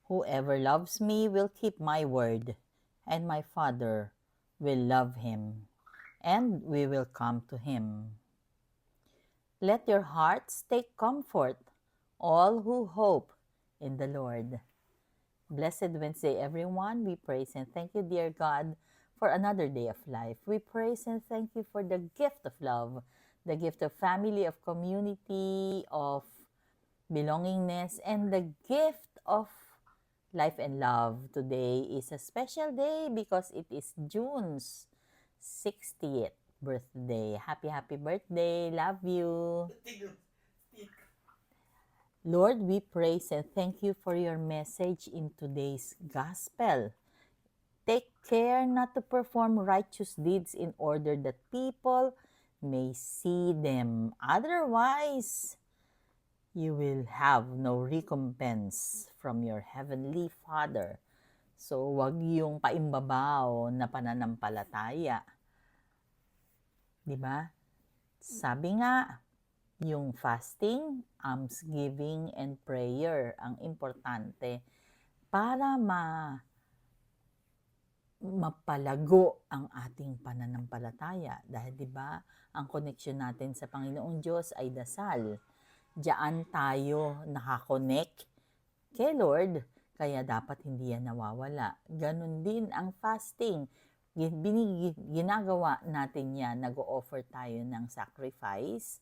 Whoever loves me will keep my word, and my Father will love him, and we will come to him. Let your hearts take comfort, all who hope in the Lord. Blessed Wednesday, everyone. We praise and thank you, dear God, for another day of life. We praise and thank you for the gift of love, the gift of family, of community, of belongingness, and the gift of life and love. Today is a special day because it is June's 60th birthday. Happy birthday. Love you. Lord, we praise and thank you for your message in today's gospel. Take care not to perform righteous deeds in order that people may see them. Otherwise, you will have no recompense from your heavenly Father. So, wag yung paimbabaw na pananampalataya. 'Di ba? Sabi nga, yung fasting, almsgiving, and prayer ang importante para mapalago ang ating pananampalataya. Dahil 'di ba, ang koneksyon natin sa Panginoong Diyos ay dasal. Diyan tayo nakakonect kay Lord, kaya dapat hindi yan nawawala. Ganon din ang fasting. Ginagawa natin yan, nag-o-offer tayo ng sacrifice.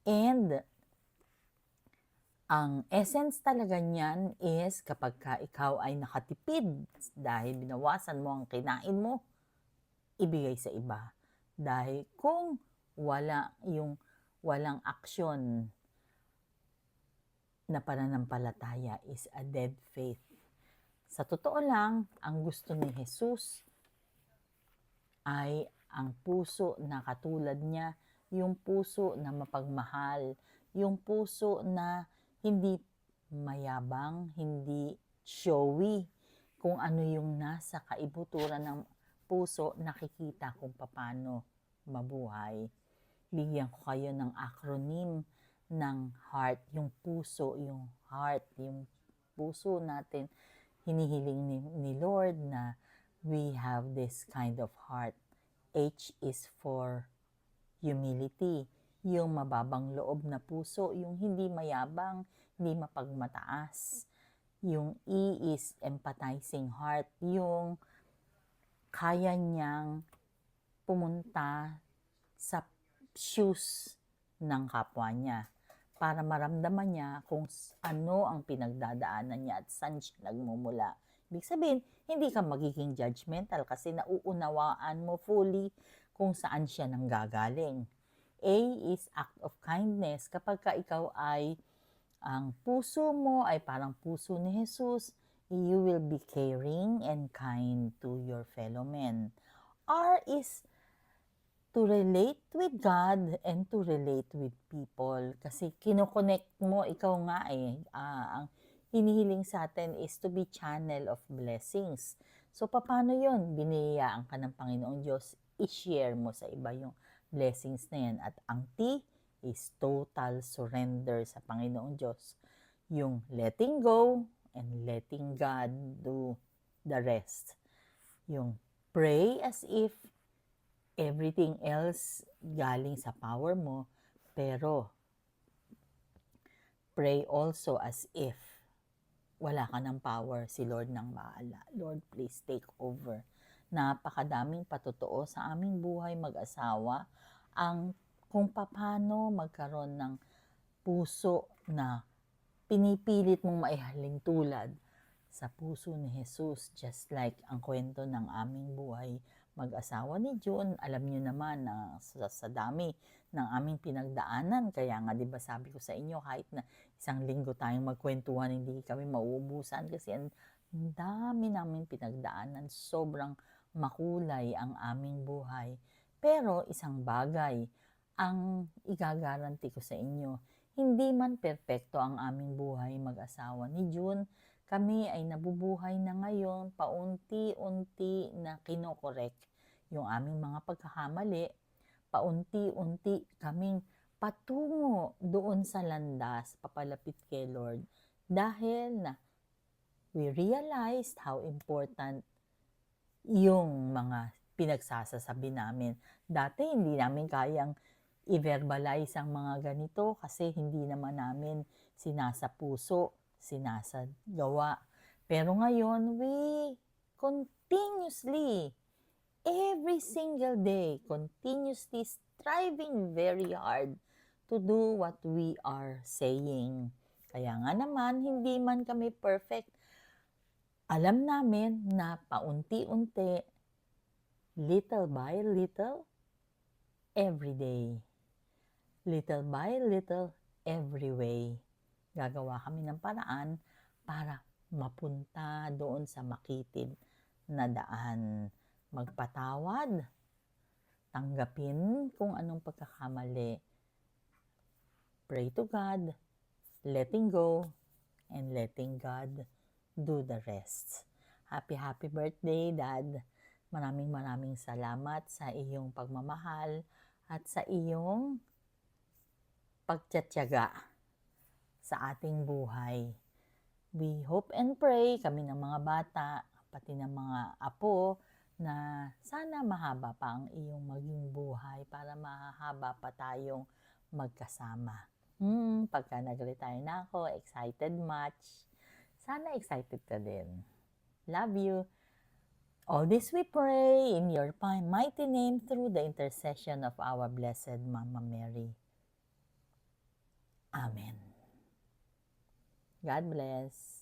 And ang essence talaga niyan is kapag ka ikaw ay nakatipid dahil binawasan mo ang kinain mo, ibigay sa iba. Dahil kung walang aksyon na pananampalataya is a dead faith. Sa totoo lang, ang gusto ni Jesus ay ang puso na katulad niya, yung puso na mapagmahal, yung puso na hindi mayabang, hindi showy. Kung ano yung nasa kaibuturan ng puso, nakikita kung paano mabuhay. Bigyan ko kayo ng acronym ng heart, yung puso, yung heart, yung puso natin. Hinihiling ni Lord na we have this kind of heart. H is for humility, yung mababang loob na puso, yung hindi mayabang, hindi mapagmataas. Yung E is empathizing heart, yung kaya niyang pumunta sa shoes ng kapwa niya para maramdaman niya kung ano ang pinagdadaanan niya at saan siya nagmumula. Ibig sabihin, hindi ka magiging judgmental kasi nauunawaan mo fully kung saan siya nanggagaling. A is act of kindness. Kapag ka ikaw ay ang puso mo ay parang puso ni Jesus, you will be caring and kind to your fellow men. R is to relate with God and to relate with people. Kasi kinoconnect mo, ikaw nga ang hinihiling sa atin is to be channel of blessings. So, paano yun? Biniyayaan ka ng Panginoong Diyos, i-share mo sa iba yung blessings na yan. At ang T is total surrender sa Panginoong Diyos. Yung letting go and letting God do the rest. Yung pray as if everything else galing sa power mo, pero pray also as if wala ka ng power, si Lord nang bahala. Lord, please take over. Napakadaming patotoo sa aming buhay mag-asawa, ang kung paano magkaroon ng puso na pinipilit mong maihalin tulad sa puso ni Jesus, just like ang kwento ng aming buhay mag-asawa ni June. Alam niyo naman na sa dami ng aming pinagdaanan, kaya nga 'di ba sabi ko sa inyo, kahit na isang linggo tayong magkwentuhan, hindi kami mauubusan kasi ang dami naming pinagdaanan, sobrang makulay ang aming buhay. Pero isang bagay ang igagaranti ko sa inyo, hindi man perpekto ang aming buhay mag-asawa ni June, kami ay nabubuhay na ngayon, paunti-unti na kinokorek yung aming mga pagkakamali, paunti-unti kaming patungo doon sa landas, papalapit kay Lord, dahil na we realized how important yung mga pinagsasasabi namin. Dati hindi namin kayang i-verbalize ang mga ganito kasi hindi naman namin sinasapuso, sinasagawa. Pero ngayon, we continuously, every single day, continuously striving very hard to do what we are saying. Kaya nga naman, hindi man kami perfect. Alam namin na paunti-unti, little by little, every day. Little by little, every way. Gagawa kami ng paraan para mapunta doon sa makitid na daan. Magpatawad, tanggapin kung anong pagkakamali. Pray to God, letting go, and letting God do the rest. Happy birthday, Dad. Maraming salamat sa iyong pagmamahal at sa iyong pagtiyatiyaga sa ating buhay. We hope and pray, kami ng mga bata, pati ng mga apo, na sana mahaba pa ang iyong maging buhay para mahaba pa tayong magkasama. Pagka nag-retire na ako, excited much. Sana excited ka din. Love you. All this we pray in your mighty name through the intercession of our Blessed Mama Mary. Amen. God bless.